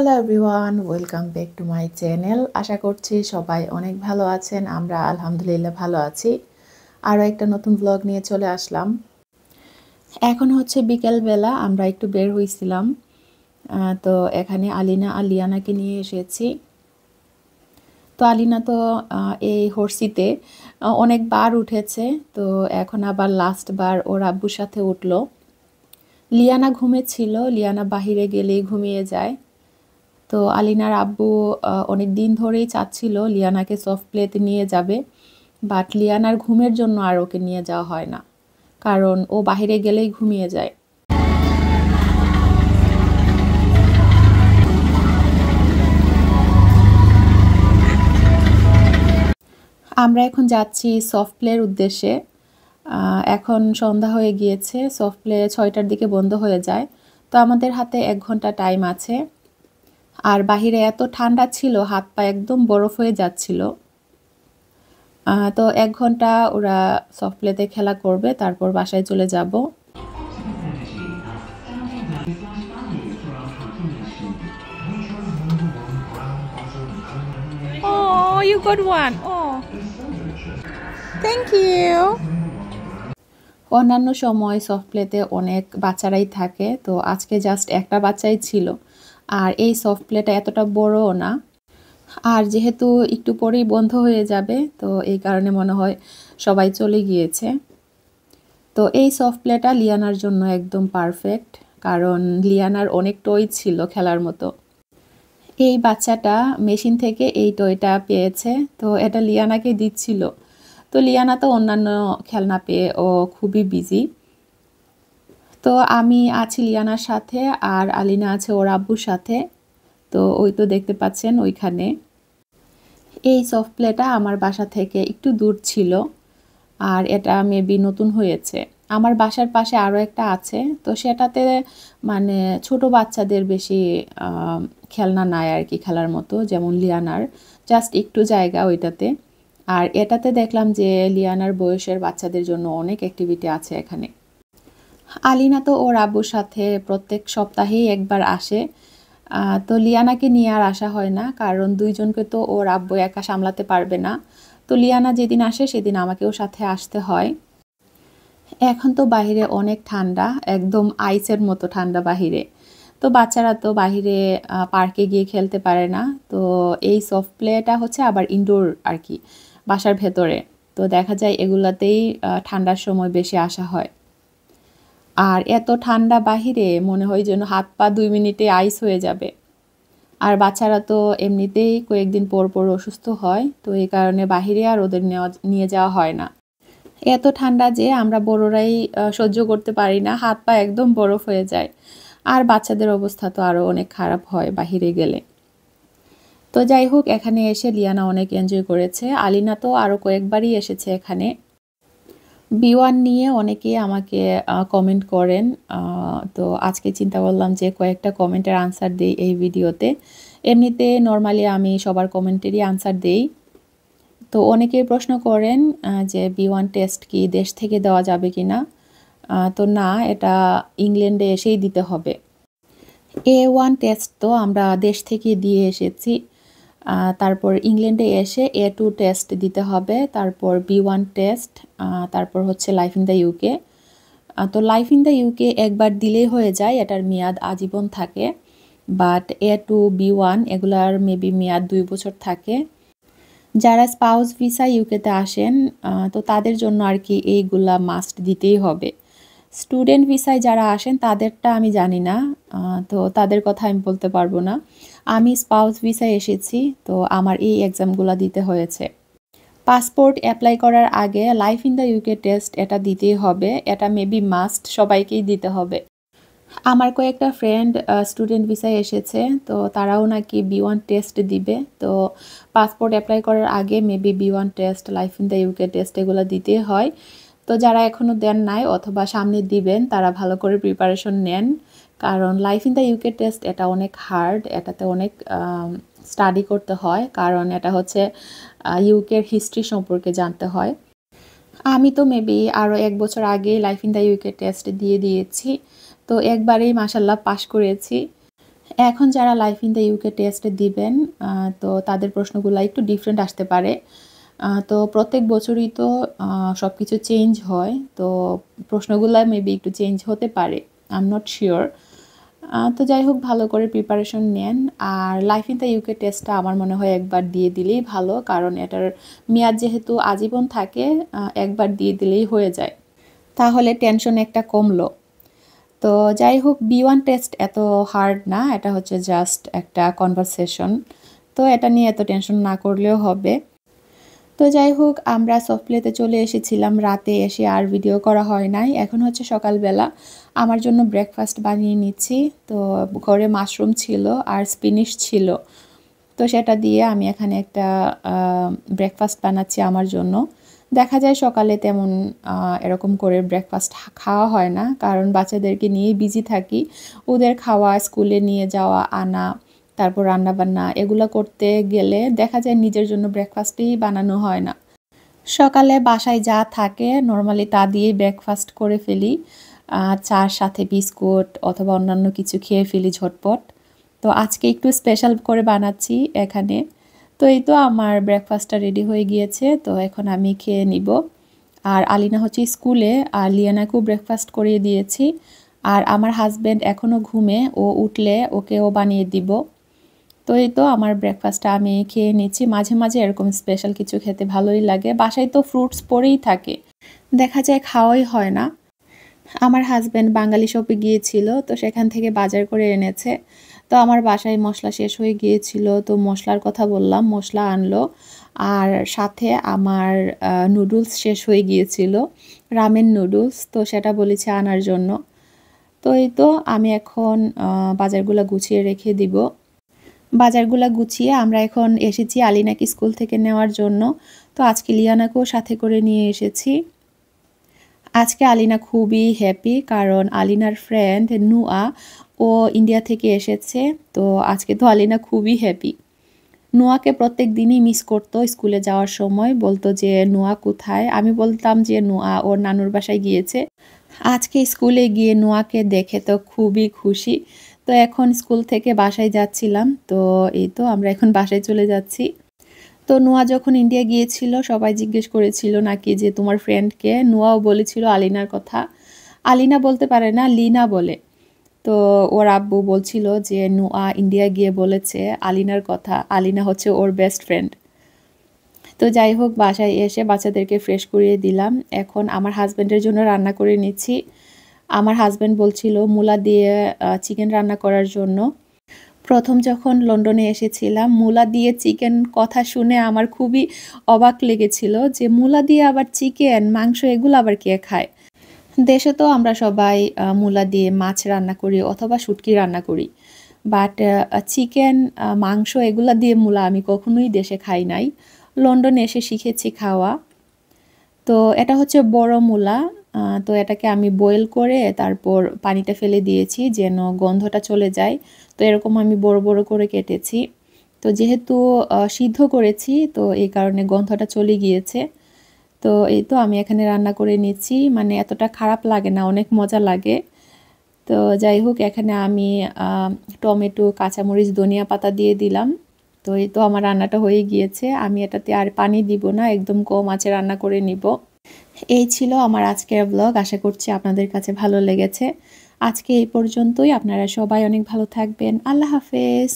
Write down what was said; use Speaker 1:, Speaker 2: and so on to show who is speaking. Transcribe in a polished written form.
Speaker 1: Hello everyone, welcome back to my channel. আশা করছি সবাই অনেক ভালো আছেন। আমরা আলহামদুলিল্লাহ ভালো আছি। আরও একটা নতুন ব্লগ নিয়ে চলে আসলাম। এখন হচ্ছে বিকেলবেলা, আমরা একটু বের হয়েছিলাম। তো এখানে আলিনা আর লিয়ানাকে নিয়ে এসেছি। তো আলিনা তো এই হর্সিতে অনেকবার উঠেছে, তো এখন আবার লাস্ট বার ওর আব্বুর সাথে উঠলো। লিয়ানা ঘুমেছিল, লিয়ানা বাহিরে গেলেই ঘুমিয়ে যায়। তো আলিনার আব্বু অনেক দিন ধরেই চাচ্ছিল লিয়ানাকে সফট প্লেতে নিয়ে যাবে, বাট লিয়ানার ঘুমের জন্য আর ওকে নিয়ে যাওয়া হয় না, কারণ ও বাহিরে গেলেই ঘুমিয়ে যায়। আমরা এখন যাচ্ছি সফট প্লের উদ্দেশ্যে। এখন সন্ধ্যা হয়ে গিয়েছে, সফট প্লে 6টার দিকে বন্ধ হয়ে যায়। তো আমাদের হাতে 1 ঘন্টা টাইম আছে। আর বাহিরে এত ঠান্ডা ছিল, হাত পা একদম বরফ হয়ে যাচ্ছিল। তো 1 ঘন্টা ওরা সফট প্লেতে খেলা করবে, তারপর বাসায় চলে যাব। Oh, you got one. Oh, thank you. অন্যান্য সময় সফট প্লেতে অনেক বাচ্চারাই থাকে, তো আজকে জাস্ট একটা বাচ্চাই ছিল। আর এই সফট প্লেটা এতটা বড়ও না। আর যেহেতু একটু পরেই বন্ধ হয়ে যাবে, তো এই কারণে মনে হয় সবাই চলে গিয়েছে। তো এই সফট প্লেটা লিয়ানার জন্য একদম পারফেক্ট, কারণ লিয়ানার অনেক টয় ছিল খেলার মতো। এই বাচ্চাটা মেশিন থেকে এই টয়টা পেয়েছে, তো এটা লিয়ানাকে দিচ্ছিল। তো লিয়ানা তো অন্যান্য খেলনা পেয়ে ও খুবই বিজি। তো আমি আছি লিয়ানার সাথে, আর আলিনা আছে ওর আব্বুর সাথে। তো ওই তো দেখতে পাচ্ছেন ওইখানে। এই সফট প্লেটা আমার বাসা থেকে একটু দূর ছিল, আর এটা মেবি নতুন হয়েছে। আমার বাসার পাশে আরও একটা আছে, তো সেটাতে মানে ছোট বাচ্চাদের বেশি খেলনা নাই আর কি খেলার মতো, যেমন লিয়ানার জাস্ট একটু জায়গা ওইটাতে। আর এটাতে দেখলাম যে লিয়ানার বয়সের বাচ্চাদের জন্য অনেক অ্যাক্টিভিটি আছে এখানে। আলিনা তো ওর আব্বুর সাথে প্রত্যেক সপ্তাহেই একবার আসে। তো লিয়ানাকে নিয়ে আর আসা হয় না, কারণ দুইজনকে তো ওর আব্বু একা সামলাতে পারবে না। তো লিয়ানা যেদিন আসে সেদিন আমাকেও সাথে আসতে হয়। এখন তো বাহিরে অনেক ঠান্ডা, একদম আইসের মতো ঠান্ডা বাহিরে। তো বাচ্চারা তো বাহিরে পার্কে গিয়ে খেলতে পারে না। তো এই সফট প্লেটা হচ্ছে আবার ইনডোর আর কি, বাসার ভেতরে। তো দেখা যায় এগুলাতেই ঠান্ডার সময় বেশি আসা হয়। আর এত ঠান্ডা বাহিরে মনে হয় যেন হাত পা 2 মিনিটে আইস হয়ে যাবে। আর বাচ্চারা তো এমনিতেই কয়েকদিন পর পর অসুস্থ হয়, তো এই কারণে বাহিরে আর ওদের নিয়ে যাওয়া হয় না। এত ঠান্ডা যে আমরা বড়রাই সহ্য করতে পারি না, হাত পা একদম বরফ হয়ে যায়। আর বাচ্চাদের অবস্থা তো আরও অনেক খারাপ হয় বাহিরে গেলে। তো যাই হোক, এখানে এসে লিয়ানা অনেক এনজয় করেছে। আলিনা তো আরও কয়েকবারই এসেছে এখানে। B1 নিয়ে অনেকেই আমাকে কমেন্ট করেন। তো আজকে চিন্তা করলাম যে কয়েকটা কমেন্টের আনসার দিই এই ভিডিওতে। এমনিতে নর্মালি আমি সবার কমেন্টেরই আনসার দেই। তো অনেকেই প্রশ্ন করেন যে B1 টেস্ট কি দেশ থেকে দেওয়া যাবে কি না। তো না, এটা ইংল্যান্ডে এসেই দিতে হবে। A1 টেস্ট তো আমরা দেশ থেকে দিয়ে এসেছি। তারপর ইংল্যান্ডে এসে A2 টেস্ট দিতে হবে, তারপর B1 টেস্ট, তারপর হচ্ছে লাইফ ইন দ্য ইউকে। তো লাইফ ইন দ্য ইউকে একবার দিলেই হয়ে যায়, এটার মেয়াদ আজীবন থাকে। বাট A2 B1 এগুলার মেবি মেয়াদ 2 বছর থাকে। যারা স্পাউস ভিসা ইউকেতে আসেন, তো তাদের জন্য আর কি এইগুলা মাস্ট দিতেই হবে। স্টুডেন্ট ভিসায় যারা আসেন তাদেরটা আমি জানি না, তো তাদের কথা আমি বলতে পারবো না। আমি স্পাউস ভিসায় এসেছি, তো আমার এই এক্সামগুলো দিতে হয়েছে। পাসপোর্ট অ্যাপ্লাই করার আগে life in the UK test এটা দিতেই হবে, এটা মেবি মাস্ট, সবাইকেই দিতে হবে। আমার কয়েকটা ফ্রেন্ড স্টুডেন্ট ভিসায় এসেছে, তো তারাও নাকি B1 টেস্ট দিবে। তো পাসপোর্ট অ্যাপ্লাই করার আগে maybe B1 test, life in the UK test এগুলো দিতে হয়। তো যারা এখনও দেন নাই অথবা সামনে দিবেন, তারা ভালো করে প্রিপারেশন নেন, কারণ life in the UK test এটা অনেক হার্ড, এটাতে অনেক স্টাডি করতে হয়, কারণ এটা হচ্ছে ইউকের হিস্ট্রি সম্পর্কে জানতে হয়। আমি তো মেবি আরও 1 বছর আগেই life in the UK test দিয়ে দিয়েছি, তো একবারেই মাশাল্লাহ পাশ করেছি। এখন যারা life in the UK test দিবেন তো তাদের প্রশ্নগুলো একটু ডিফারেন্ট আসতে পারে। তো প্রত্যেক বছরই তো সব কিছু চেঞ্জ হয়, তো প্রশ্নগুলো মেবি একটু চেঞ্জ হতে পারে, আই এম নট শিওর। তো যাই হোক, ভালো করে প্রিপারেশন নেন। আর লাইফ ইন দ্য ইউকে টেস্টটা আমার মনে হয় একবার দিয়ে দিলেই ভালো, কারণ এটার মেয়াদ যেহেতু আজীবন থাকে, একবার দিয়ে দিলেই হয়ে যায়, তাহলে টেনশন একটা কমলো। তো যাই হোক, B1 টেস্ট এত হার্ড না, এটা হচ্ছে জাস্ট একটা কনভারসেশন, তো এটা নিয়ে এত টেনশন না করলেও হবে। তো যাই হোক, আমরা সফট প্লেতে চলে এসেছিলাম রাতে এসে, আর ভিডিও করা হয় নাই। এখন হচ্ছে সকালবেলা, আমার জন্য ব্রেকফাস্ট বানিয়ে নিচ্ছি। তো ঘরে মাশরুম ছিল আর স্পিনিশ ছিল, তো সেটা দিয়ে আমি এখানে একটা ব্রেকফাস্ট বানাচ্ছি আমার জন্য। দেখা যায় সকালে তেমন এরকম করে ব্রেকফাস্ট খাওয়া হয় না, কারণ বাচ্চাদেরকে নিয়ে বিজি থাকি। ওদের খাওয়া, স্কুলে নিয়ে যাওয়া, আনা, তারপর রান্নাবান্না এগুলো করতে গেলে দেখা যায় নিজের জন্য ব্রেকফাস্টই বানানো হয় না। সকালে বাসায় যা থাকে নর্মালি তা দিয়েই ব্রেকফাস্ট করে ফেলি, চার সাথে বিস্কুট অথবা অন্যান্য কিছু খেয়ে ফেলি ঝটপট। তো আজকে একটু স্পেশাল করে বানাচ্ছি এখানে। তো এই তো আমার ব্রেকফাস্টটা রেডি হয়ে গিয়েছে, তো এখন আমি খেয়ে নিব। আর আলিনা হচ্ছে স্কুলে, আর লিয়ানাকেও ব্রেকফাস্ট করিয়ে দিয়েছি। আর আমার হাজব্যান্ড এখনও ঘুমে, ও উঠলে ওকেও বানিয়ে দিব। তো এই তো আমার ব্রেকফাস্টটা আমি খেয়ে নিচ্ছি। মাঝে মাঝে এরকম স্পেশাল কিছু খেতে ভালোই লাগে। বাসায় তো ফ্রুটস পড়েই থাকে, দেখা যায় খাওয়াই হয় না। আমার হাজব্যান্ড বাঙালি শপে গিয়েছিল, তো সেখান থেকে বাজার করে এনেছে। তো আমার বাসায় মশলা শেষ হয়ে গিয়েছিল, তো মশলার কথা বললাম, মশলা আনলো। আর সাথে আমার নুডলস শেষ হয়ে গিয়েছিল, রামেন নুডলস, তো সেটা বলেছে আনার জন্য। তো এই তো আমি এখন বাজারগুলো গুছিয়ে রেখে দিব। বাজারগুলা গুছিয়ে আমরা এখন এসেছি আলিনাকে স্কুল থেকে নেওয়ার জন্য। তো আজকে লিয়ানাকেও সাথে করে নিয়ে এসেছি। আজকে আলিনা খুবই হ্যাপি, কারণ আলিনার ফ্রেন্ড নুয়া, ও ইন্ডিয়া থেকে এসেছে। তো আজকে তো আলিনা খুবই হ্যাপি। নুয়াকে প্রত্যেক দিনই মিস করতো, স্কুলে যাওয়ার সময় বলতো যে নুয়া কোথায়। আমি বলতাম যে নুয়া ওর নানুর বাসায় গিয়েছে। আজকে স্কুলে গিয়ে নুয়াকে দেখে তো খুবই খুশি। তো এখন স্কুল থেকে বাসায় যাচ্ছিলাম, তো এই তো আমরা এখন বাসায় চলে যাচ্ছি। তো নুয়া যখন ইন্ডিয়া গিয়েছিল সবাই জিজ্ঞেস করেছিল নাকি যে তোমার ফ্রেন্ডকে, নুয়াও বলেছিল আলিনার কথা। আলিনা বলতে পারে না, লিনা বলে। তো ওর আব্বু বলছিল যে নুয়া ইন্ডিয়া গিয়ে বলেছে আলিনার কথা, আলিনা হচ্ছে ওর বেস্ট ফ্রেন্ড। তো যাই হোক, বাসায় এসে বাচ্চাদেরকে ফ্রেশ করিয়ে দিলাম। এখন আমার হাজব্যান্ডের জন্য রান্না করে নিচ্ছি। আমার হাজব্যান্ড বলছিল মূলা দিয়ে চিকেন রান্না করার জন্য। প্রথম যখন লন্ডনে এসেছিলাম, মূলা দিয়ে চিকেন কথা শুনে আমার খুবই অবাক লেগেছিল, যে মূলা দিয়ে আবার চিকেন, মাংস এগুলো আবার কে খায়। দেশে তো আমরা সবাই মূলা দিয়ে মাছ রান্না করি অথবা শুটকি রান্না করি, বাট চিকেন, মাংস এগুলা দিয়ে মূলা আমি কখনোই দেশে খাই নাই। লন্ডনে এসে শিখেছি খাওয়া। তো এটা হচ্ছে বড় মূলা। তো এটাকে আমি বয়েল করে তারপর পানিটা ফেলে দিয়েছি যেন গন্ধটা চলে যায়। তো এরকম আমি বড় বড় করে কেটেছি। তো যেহেতু সিদ্ধ করেছি, তো এই কারণে গন্ধটা চলে গিয়েছে। তো এই তো আমি এখানে রান্না করে নিচ্ছি, মানে এতটা খারাপ লাগে না, অনেক মজা লাগে। তো যাই হোক, এখানে আমি টমেটো, কাঁচামরিচ, ধনিয়া পাতা দিয়ে দিলাম। তো এই তো আমার রান্নাটা হয়ে গিয়েছে। আমি এটাতে আর পানি দিব না, একদম কম আঁচে রান্না করে নিব। এই ছিল আমার আজকের ব্লগ। আশা করছি আপনাদের কাছে ভালো লেগেছে। আজকে এই পর্যন্তই। আপনারা সবাই অনেক ভালো থাকবেন। আল্লাহ হাফেজ।